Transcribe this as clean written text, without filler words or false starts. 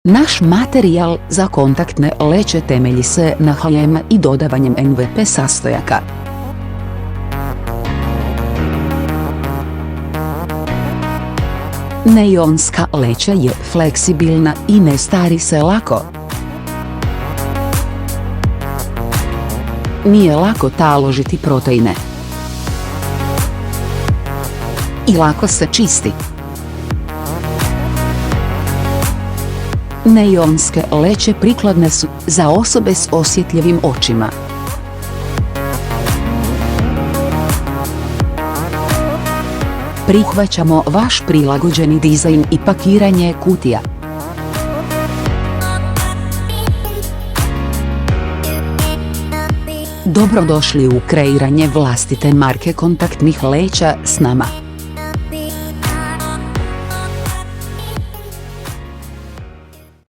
Naš materijal za kontaktne leće temelji se na HM i dodavanjem NVP sastojaka. Neionska leća je fleksibilna i ne stari se lako. Nije lako taložiti proteine. I lako se čisti. Neionske leće prikladne su za osobe s osjetljivim očima. Prihvaćamo vaš prilagođeni dizajn i pakiranje kutija. Dobrodošli u kreiranje vlastite marke kontaktnih leća s nama.